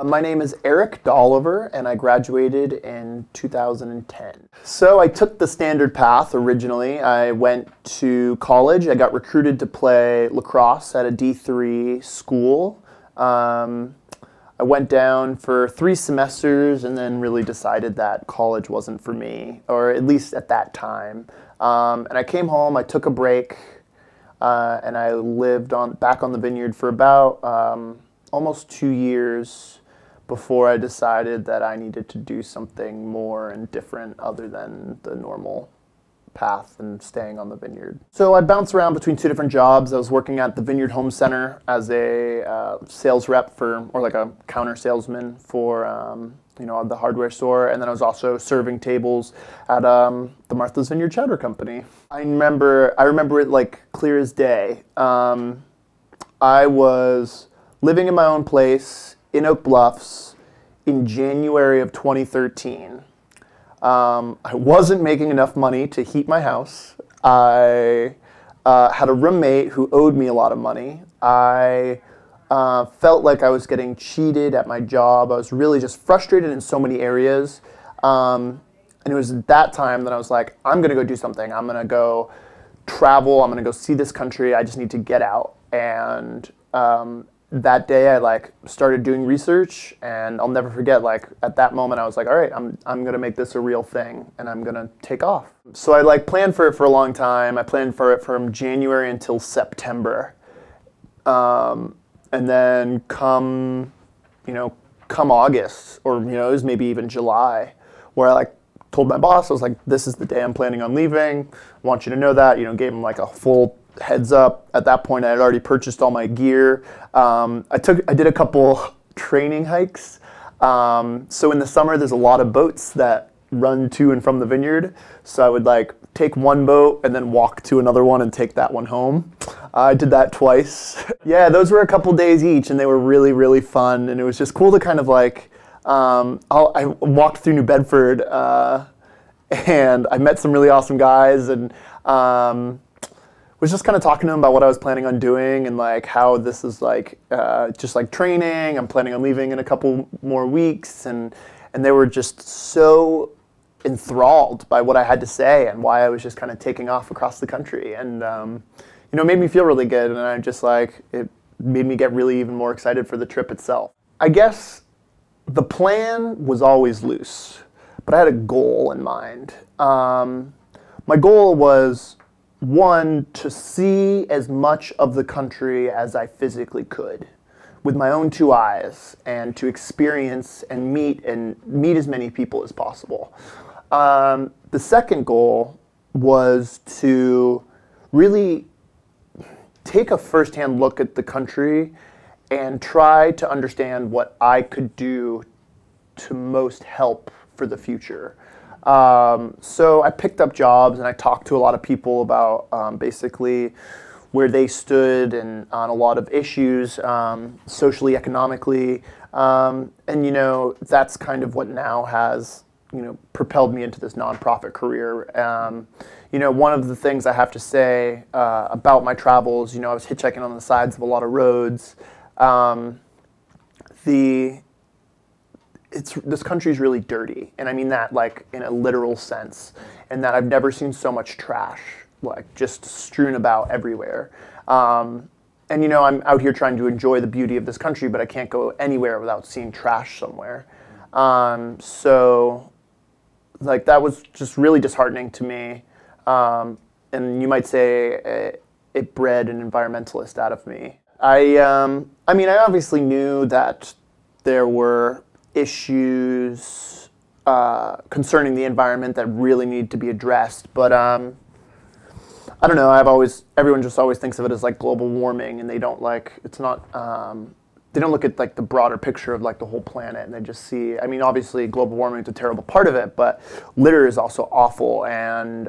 My name is Erik Dolliver, and I graduated in 2010. So I took the standard path originally. I went to college. I got recruited to play lacrosse at a D3 school. I went down for 3 semesters and then really decided that college wasn't for me, or at least at that time. And I came home, I took a break, and I lived back on the vineyard for about almost 2 years before I decided that I needed to do something more and different other than the normal path and staying on the vineyard. So I bounced around between 2 different jobs. I was working at the Vineyard Home Center as a sales rep or like a counter salesman for the hardware store, and then I was also serving tables at the Martha's Vineyard Chowder Company. I remember it like clear as day. I was living in my own place in Oak Bluffs in January of 2013. I wasn't making enough money to heat my house. I had a roommate who owed me a lot of money. I felt like I was getting cheated at my job. I was really just frustrated in so many areas. And it was at that time that I was like, I'm going to go do something. I'm going to go travel. I'm going to go see this country. I just need to get out. And that day I started doing research, and I'll never forget, at that moment I was like, all right, I'm gonna make this a real thing and I'm gonna take off. So I planned for it for a long time. I planned for it from January until September. And then come August, or it was maybe even July, where I told my boss, I was like, this is the day I'm planning on leaving. I want you to know that, gave him a full heads up. At that point, I had already purchased all my gear. I did a couple training hikes. So in the summer, there's a lot of boats that run to and from the vineyard. So I would take one boat and then walk to another one and take that one home. I did that twice. Yeah, those were a couple days each, and they were really, really fun. And it was just cool to kind of I walked through New Bedford, and I met some really awesome guys, and was just kind of talking to them about what I was planning on doing, and how this is just training. I'm planning on leaving in a couple more weeks, and they were just so enthralled by what I had to say and why I was just kind of taking off across the country, and it made me feel really good, and I just it made me get really even more excited for the trip itself. I guess the plan was always loose, but I had a goal in mind. My goal was, one, to see as much of the country as I physically could with my own 2 eyes, and to experience and meet as many people as possible. The second goal was to really take a firsthand look at the country and try to understand what I could do to most help for the future. So I picked up jobs, and I talked to a lot of people about basically where they stood and on a lot of issues, socially, economically, and that's kind of what now has propelled me into this nonprofit career. One of the things I have to say about my travels, I was hitchhiking on the sides of a lot of roads. This country's really dirty, and I mean that in a literal sense, and that I've never seen so much trash just strewn about everywhere. And I'm out here trying to enjoy the beauty of this country, but I can't go anywhere without seeing trash somewhere. So that was just really disheartening to me, and you might say it bred an environmentalist out of me. I obviously knew that there were issues concerning the environment that really need to be addressed, but I don't know. Everyone just always thinks of it as global warming, and they don't they don't look at the broader picture of the whole planet, and they just see. Obviously global warming is a terrible part of it, but litter is also awful, and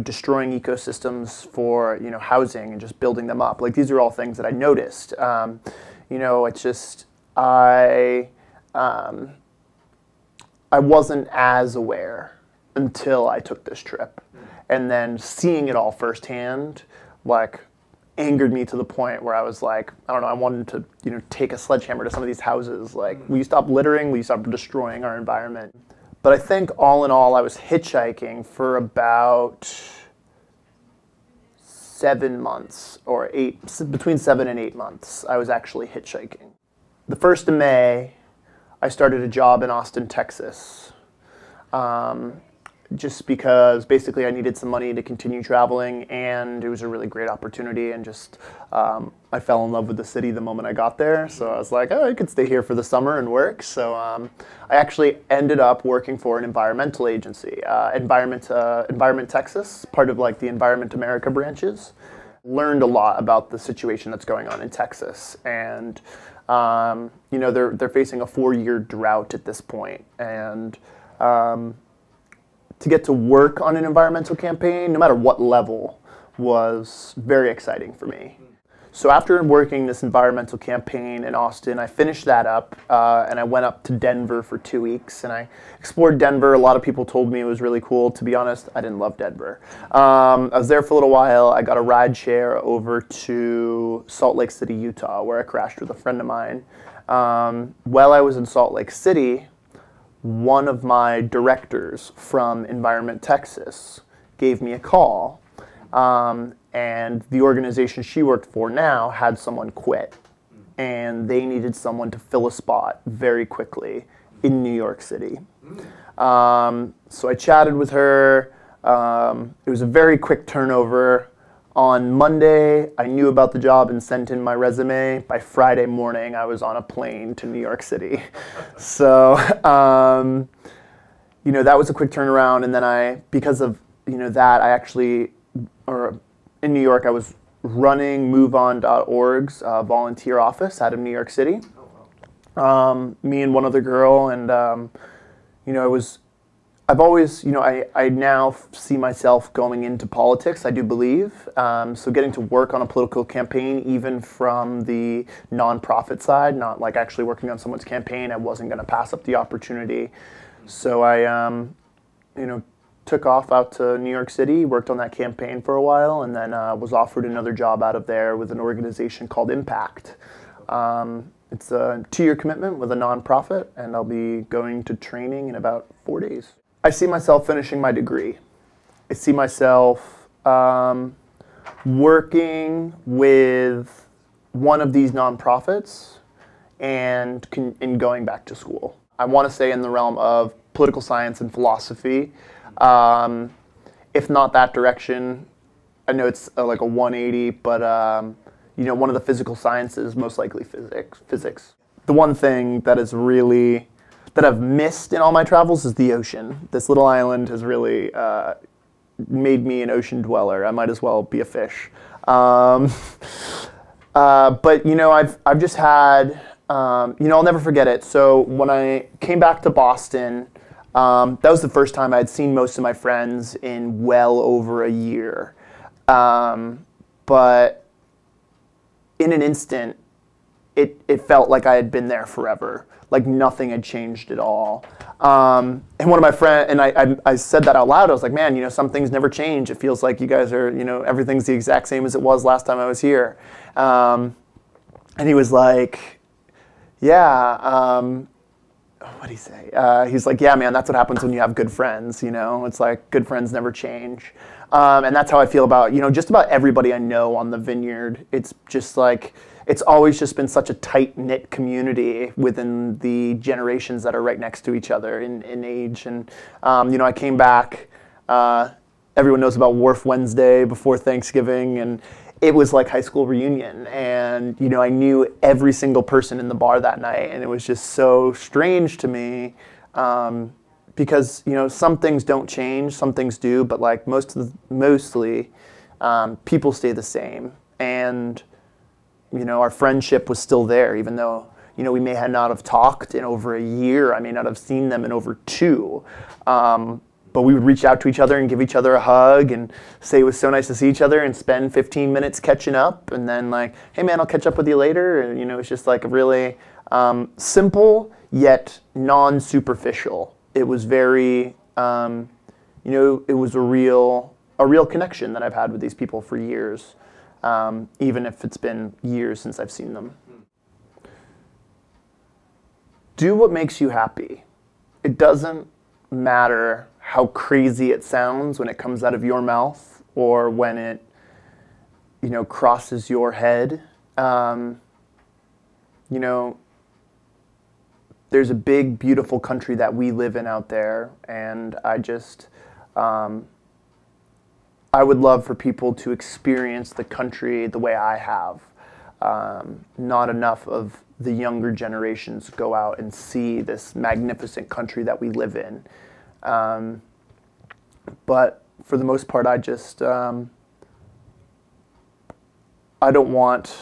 destroying ecosystems for housing and just building them up. These are all things that I noticed. It's just I wasn't as aware until I took this trip. And then seeing it all firsthand, angered me to the point where I was like, I don't know, I wanted to, take a sledgehammer to some of these houses. Like, will you stop littering? Will you stop destroying our environment? But I think all in all, I was hitchhiking for about 7 months, or between 7 and 8 months, I was actually hitchhiking. The 1st of May, I started a job in Austin, Texas. Just because basically I needed some money to continue traveling, and it was a really great opportunity, and just I fell in love with the city the moment I got there. So I was like, oh, I could stay here for the summer and work. So I actually ended up working for an environmental agency, Environment Texas, part of like the Environment America branches. Learned a lot about the situation that's going on in Texas, and they're facing a 4-year drought at this point, and to get to work on an environmental campaign, no matter what level, was very exciting for me. So after working this environmental campaign in Austin, I finished that up, and I went up to Denver for 2 weeks, and I explored Denver. A lot of people told me it was really cool. To be honest, I didn't love Denver. I was there for a little while. I got a ride share over to Salt Lake City, Utah, where I crashed with a friend of mine. While I was in Salt Lake City, one of my directors from Environment Texas gave me a call, and the organization she worked for now had someone quit, and they needed someone to fill a spot very quickly in New York City. So I chatted with her. It was a very quick turnover. On Monday, I knew about the job and sent in my resume. By Friday morning, I was on a plane to New York City. So, that was a quick turnaround. And then because of, that, I actually, in New York, I was running MoveOn.org's volunteer office out of New York City. Me and one other girl, and, I've always, I now see myself going into politics, I do believe. So getting to work on a political campaign, even from the nonprofit side, not like actually working on someone's campaign, I wasn't going to pass up the opportunity. So I, took off out to New York City, worked on that campaign for a while, and then was offered another job out of there with an organization called Impact. It's a 2-year commitment with a nonprofit, and I'll be going to training in about 4 days. I see myself finishing my degree. I see myself working with one of these nonprofits and going back to school. I want to stay in the realm of political science and philosophy. If not that direction, I know it's like a 180, but one of the physical sciences, most likely physics. The one thing that I've missed in all my travels is the ocean. This little island has really made me an ocean dweller. I might as well be a fish. But I've just had, I'll never forget it. So when I came back to Boston, that was the first time I had seen most of my friends in well over a year. But in an instant, it felt like I had been there forever. Like nothing had changed at all. And one of my friends, and I said that out loud, I was like, man, some things never change. It feels like you guys are, everything's the exact same as it was last time I was here. And he was like, yeah, what'd he say? He's like, yeah, man, that's what happens when you have good friends, It's like good friends never change. And that's how I feel about, just about everybody I know on the vineyard. It's just like, it's always just been such a tight-knit community within the generations that are right next to each other in age. And, I came back, everyone knows about Wharf Wednesday before Thanksgiving, and it was like high school reunion. And, I knew every single person in the bar that night, and it was just so strange to me because, some things don't change, some things do, but like mostly people stay the same. And our friendship was still there, even though, we may not have talked in over a year. I may not have seen them in over 2. But we would reach out to each other and give each other a hug and say it was so nice to see each other and spend 15 minutes catching up. And then like, hey man, I'll catch up with you later. And, it's just like a really simple yet non-superficial. It was very, it was a real connection that I've had with these people for years. even if it's been years since I've seen them. Do what makes you happy. It doesn't matter how crazy it sounds when it comes out of your mouth or when it, crosses your head. There's a big, beautiful country that we live in out there, and I would love for people to experience the country the way I have. Not enough of the younger generations go out and see this magnificent country that we live in. But for the most part, I don't want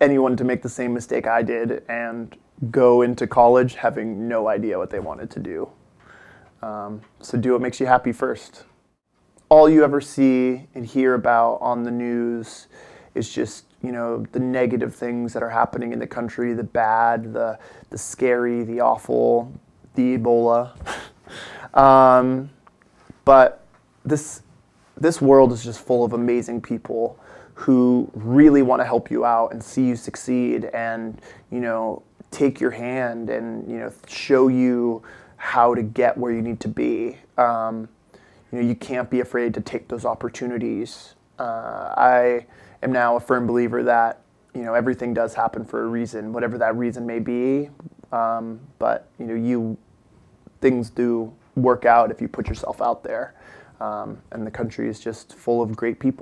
anyone to make the same mistake I did and go into college having no idea what they wanted to do. So do what makes you happy first. All you ever see and hear about on the news is just, the negative things that are happening in the country, the bad, the scary, the awful, the Ebola. But this world is just full of amazing people who really want to help you out and see you succeed and, take your hand and, show you how to get where you need to be. You can't be afraid to take those opportunities. I am now a firm believer that, everything does happen for a reason, whatever that reason may be. But, things do work out if you put yourself out there. And the country is just full of great people.